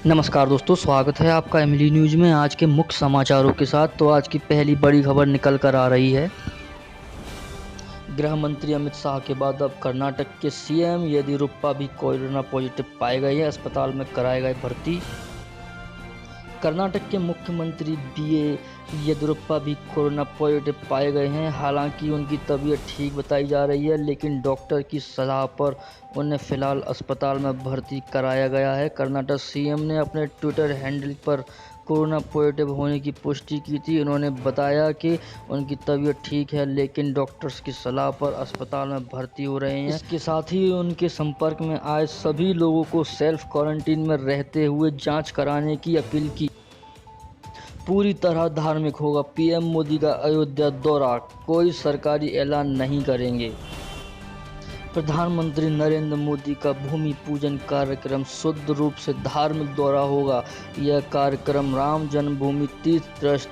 नमस्कार दोस्तों, स्वागत है आपका एमिली न्यूज़ में। आज के मुख्य समाचारों के साथ तो आज की पहली बड़ी खबर निकल कर आ रही है। गृह मंत्री अमित शाह के बाद अब कर्नाटक के सीएम येदियुरप्पा भी कोरोना पॉजिटिव पाए गए हैं, अस्पताल में कराए गए भर्ती। कर्नाटक के मुख्यमंत्री येदियुरप्पा भी कोरोना पॉजिटिव पाए गए हैं। हालांकि उनकी तबीयत ठीक बताई जा रही है, लेकिन डॉक्टर की सलाह पर उन्हें फिलहाल अस्पताल में भर्ती कराया गया है। कर्नाटक सीएम ने अपने ट्विटर हैंडल पर कोरोना पॉजिटिव होने की पुष्टि की थी। उन्होंने बताया कि उनकी तबीयत ठीक है, लेकिन डॉक्टर्स की सलाह पर अस्पताल में भर्ती हो रहे हैं। इसके साथ ही उनके संपर्क में आए सभी लोगों को सेल्फ क्वारंटीन में रहते हुए जांच कराने की अपील की। पूरी तरह धार्मिक होगा पीएम मोदी का अयोध्या दौरा, कोई सरकारी ऐलान नहीं करेंगे। प्रधानमंत्री नरेंद्र मोदी का भूमि पूजन कार्यक्रम शुद्ध रूप से धार्मिक दौरा होगा। यह कार्यक्रम राम जन्मभूमि तीर्थ ट्रस्ट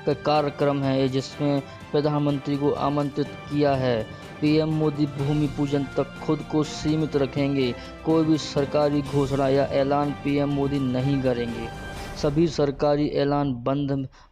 का कार्यक्रम है, जिसमें प्रधानमंत्री को आमंत्रित किया है। पीएम मोदी भूमि पूजन तक खुद को सीमित रखेंगे। कोई भी सरकारी घोषणा या ऐलान पीएम मोदी नहीं करेंगे। सभी सरकारी ऐलान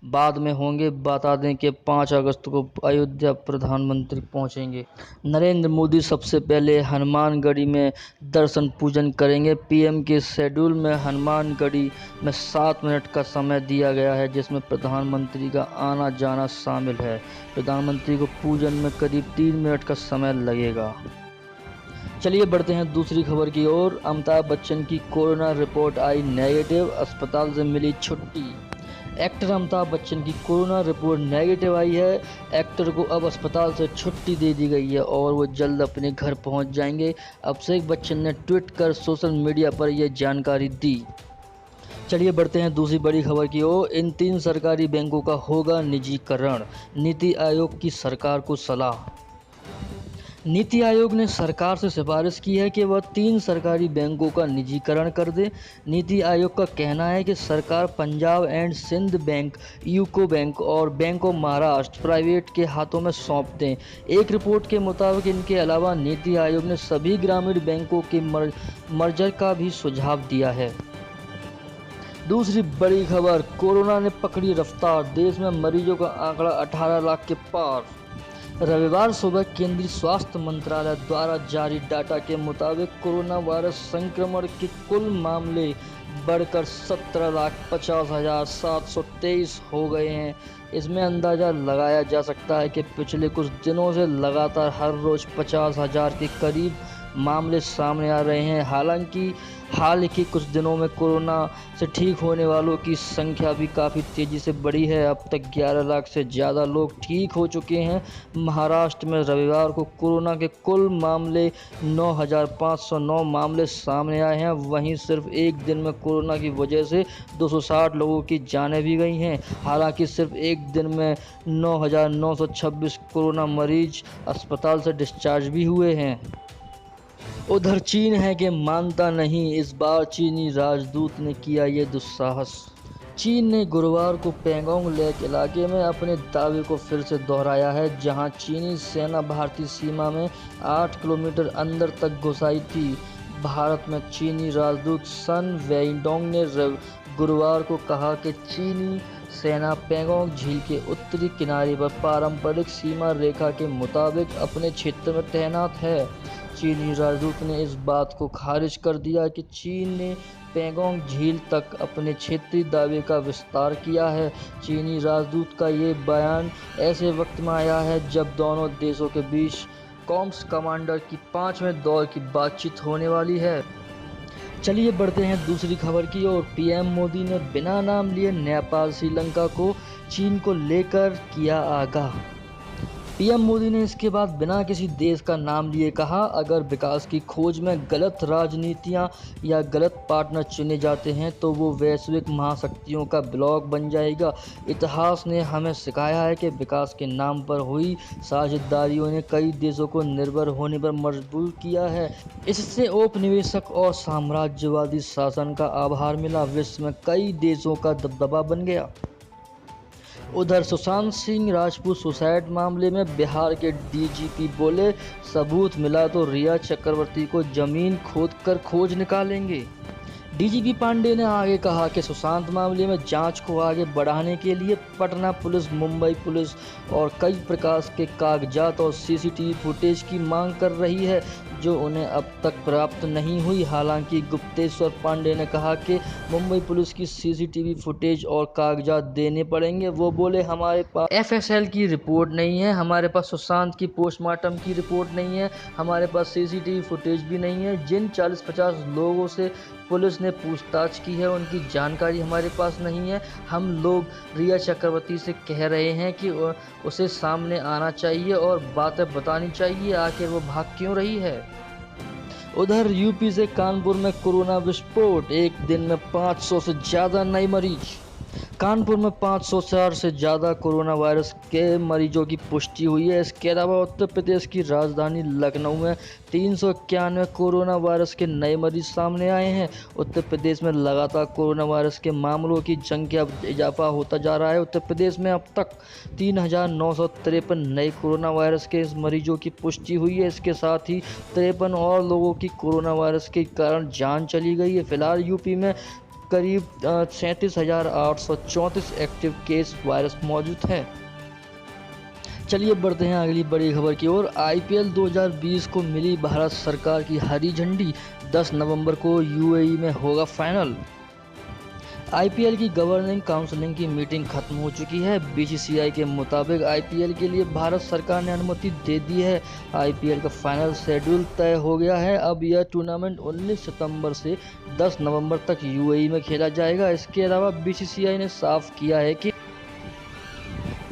बाद में होंगे। बता दें कि 5 अगस्त को अयोध्या प्रधानमंत्री पहुंचेंगे। नरेंद्र मोदी सबसे पहले हनुमानगढ़ी में दर्शन पूजन करेंगे। पीएम के शेड्यूल में हनुमानगढ़ी में 7 मिनट का समय दिया गया है, जिसमें प्रधानमंत्री का आना जाना शामिल है। प्रधानमंत्री को पूजन में करीब 3 मिनट का समय लगेगा। चलिए बढ़ते हैं दूसरी खबर की ओर। अमिताभ बच्चन की कोरोना रिपोर्ट आई नेगेटिव, अस्पताल से मिली छुट्टी। एक्टर अमिताभ बच्चन की कोरोना रिपोर्ट नेगेटिव आई है। एक्टर को अब अस्पताल से छुट्टी दे दी गई है और वो जल्द अपने घर पहुंच जाएंगे। अभिषेक बच्चन ने ट्वीट कर सोशल मीडिया पर यह जानकारी दी। चलिए बढ़ते हैं दूसरी बड़ी खबर की ओर। इन 3 सरकारी बैंकों का होगा निजीकरण, नीति आयोग की सरकार को सलाह। नीति आयोग ने सरकार से सिफारिश की है कि वह 3 सरकारी बैंकों का निजीकरण कर दे। नीति आयोग का कहना है कि सरकार Punjab and Sindh bank, UCO bank और बैंक ऑफ महाराष्ट्र प्राइवेट के हाथों में सौंप दें। एक रिपोर्ट के मुताबिक इनके अलावा नीति आयोग ने सभी ग्रामीण बैंकों के मर्जर का भी सुझाव दिया है। दूसरी बड़ी खबर, कोरोना ने पकड़ी रफ्तार, देश में मरीजों का आंकड़ा 18 लाख के पार। रविवार सुबह केंद्रीय स्वास्थ्य मंत्रालय द्वारा जारी डाटा के मुताबिक कोरोना वायरस संक्रमण के कुल मामले बढ़कर 17,50,723 हो गए हैं। इसमें अंदाज़ा लगाया जा सकता है कि पिछले कुछ दिनों से लगातार हर रोज़ 50,000 के करीब मामले सामने आ रहे हैं। हालांकि हाल के कुछ दिनों में कोरोना से ठीक होने वालों की संख्या भी काफ़ी तेज़ी से बढ़ी है। अब तक 11 लाख से ज़्यादा लोग ठीक हो चुके हैं। महाराष्ट्र में रविवार को कोरोना के कुल मामले 9,509 मामले सामने आए हैं। वहीं सिर्फ एक दिन में कोरोना की वजह से 260 लोगों की जानें भी गई हैं। हालांकि सिर्फ एक दिन में 9,926 कोरोना मरीज अस्पताल से डिस्चार्ज भी हुए हैं। उधर चीन है कि मानता नहीं, इस बार चीनी राजदूत ने किया ये दुस्साहस। चीन ने गुरुवार को पैंगोंग लेक इलाके में अपने दावे को फिर से दोहराया है, जहां चीनी सेना भारतीय सीमा में 8 किलोमीटर अंदर तक घुस आई थी। भारत में चीनी राजदूत सन वेइडोंग ने गुरुवार को कहा कि चीनी सेना पैंगोंग झील के उत्तरी किनारे पर पारंपरिक सीमा रेखा के मुताबिक अपने क्षेत्र में तैनात है। चीनी राजदूत ने इस बात को खारिज कर दिया कि चीन ने पैंगोंग झील तक अपने क्षेत्रीय दावे का विस्तार किया है। चीनी राजदूत का ये बयान ऐसे वक्त में आया है जब दोनों देशों के बीच कॉम्स कमांडर की 5वें दौर की बातचीत होने वाली है। चलिए बढ़ते हैं दूसरी खबर की ओर। पीएम मोदी ने बिना नाम लिए नेपाल श्रीलंका को चीन को लेकर किया आगाह। पीएम मोदी ने इसके बाद बिना किसी देश का नाम लिए कहा, अगर विकास की खोज में गलत राजनीतियां या गलत पार्टनर चुने जाते हैं तो वो वैश्विक महाशक्तियों का ब्लॉक बन जाएगा। इतिहास ने हमें सिखाया है कि विकास के नाम पर हुई साझेदारियों ने कई देशों को निर्भर होने पर मजबूर किया है। इससे औपनिवेशक और साम्राज्यवादी शासन का आभार मिला, विश्व में कई देशों का दबदबा बन गया। उधर सुशांत सिंह राजपूत सुसाइड मामले में बिहार के डीजीपी बोले, सबूत मिला तो रिया चक्रवर्ती को जमीन खोदकर खोज निकालेंगे। डीजीपी पांडे ने आगे कहा कि सुशांत मामले में जांच को आगे बढ़ाने के लिए पटना पुलिस, मुंबई पुलिस और कई प्रकार के कागजात और सीसीटीवी फुटेज की मांग कर रही है, जो उन्हें अब तक प्राप्त नहीं हुई। हालांकि गुप्तेश्वर पांडे ने कहा कि मुंबई पुलिस की सीसीटीवी फुटेज और कागजात देने पड़ेंगे। वो बोले, हमारे पास एफएसएल की रिपोर्ट नहीं है, हमारे पास सुशांत की पोस्टमार्टम की रिपोर्ट नहीं है, हमारे पास सीसीटीवी फुटेज भी नहीं है। जिन 40-50 लोगों से पुलिस ने पूछताछ की है उनकी जानकारी हमारे पास नहीं है। हम लोग रिया चक्रवर्ती से कह रहे हैं कि उसे सामने आना चाहिए और बातें बतानी चाहिए, आखिर वो भाग क्यों रही है। उधर यूपी से कानपुर में कोरोना विस्फोट, एक दिन में 500 से ज़्यादा नए मरीज। कानपुर में 504 से ज़्यादा कोरोना वायरस के मरीजों की पुष्टि हुई है। इसके अलावा उत्तर प्रदेश की राजधानी लखनऊ में 391 कोरोना वायरस के नए मरीज सामने आए हैं। उत्तर प्रदेश में लगातार कोरोना वायरस के मामलों की संख्या इजाफा होता जा रहा है। उत्तर प्रदेश में अब तक 3,953 नए कोरोना वायरस के मरीजों की पुष्टि हुई है। इसके साथ ही 53 और लोगों की कोरोना वायरस के कारण जान चली गई है। फिलहाल यूपी में करीब 37,834 एक्टिव केस वायरस मौजूद हैं। चलिए बढ़ते हैं अगली बड़ी खबर की ओर। आईपीएल 2020 को मिली भारत सरकार की हरी झंडी, 10 नवंबर को यूएई में होगा फाइनल। आईपीएल की गवर्निंग काउंसिल की मीटिंग खत्म हो चुकी है। बीसीसीआई के मुताबिक आईपीएल के लिए भारत सरकार ने अनुमति दे दी है। आईपीएल का फाइनल शेड्यूल तय हो गया है। अब यह टूर्नामेंट 19 सितंबर से 10 नवंबर तक यूएई में खेला जाएगा। इसके अलावा बीसीसीआई ने साफ किया है कि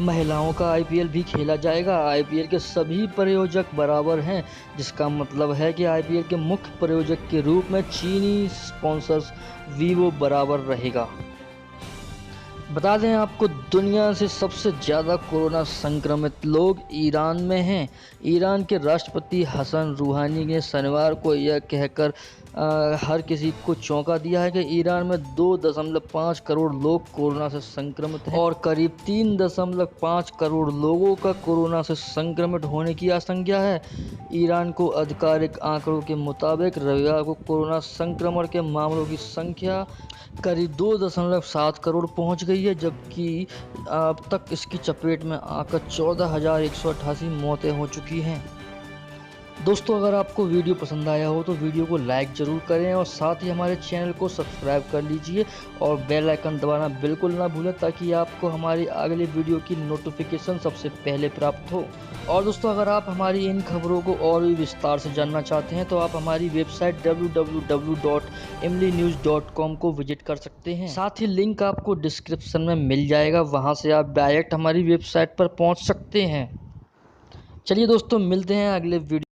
महिलाओं का आईपीएल भी खेला जाएगा। आईपीएल के सभी प्रायोजक बराबर हैं, जिसका मतलब है कि आईपीएल के मुख्य प्रायोजक के रूप में चीनी स्पॉन्सर्स वीवो बराबर रहेगा। बता दें आपको, दुनिया से सबसे ज़्यादा कोरोना संक्रमित लोग ईरान में हैं। ईरान के राष्ट्रपति हसन रूहानी ने शनिवार को यह कहकर हर किसी को चौंका दिया है कि ईरान में 2.5 करोड़ लोग कोरोना से संक्रमित हैं और करीब 3.5 करोड़ लोगों का कोरोना से संक्रमित होने की आशंका है। ईरान को आधिकारिक आंकड़ों के मुताबिक रविवार को कोरोना संक्रमण के मामलों की संख्या करीब 2.7 करोड़ पहुंच गई है, जबकि अब तक इसकी चपेट में आकर 14,188 मौतें हो चुकी हैं। दोस्तों, अगर आपको वीडियो पसंद आया हो तो वीडियो को लाइक ज़रूर करें और साथ ही हमारे चैनल को सब्सक्राइब कर लीजिए और बेल आइकन दबाना बिल्कुल ना भूलें, ताकि आपको हमारी अगली वीडियो की नोटिफिकेशन सबसे पहले प्राप्त हो। और दोस्तों, अगर आप हमारी इन खबरों को और भी विस्तार से जानना चाहते हैं तो आप हमारी वेबसाइट www.imlinews.com को विजिट कर सकते हैं। साथ ही लिंक आपको डिस्क्रिप्शन में मिल जाएगा, वहाँ से आप डायरेक्ट हमारी वेबसाइट पर पहुँच सकते हैं। चलिए दोस्तों, मिलते हैं अगले वीडियो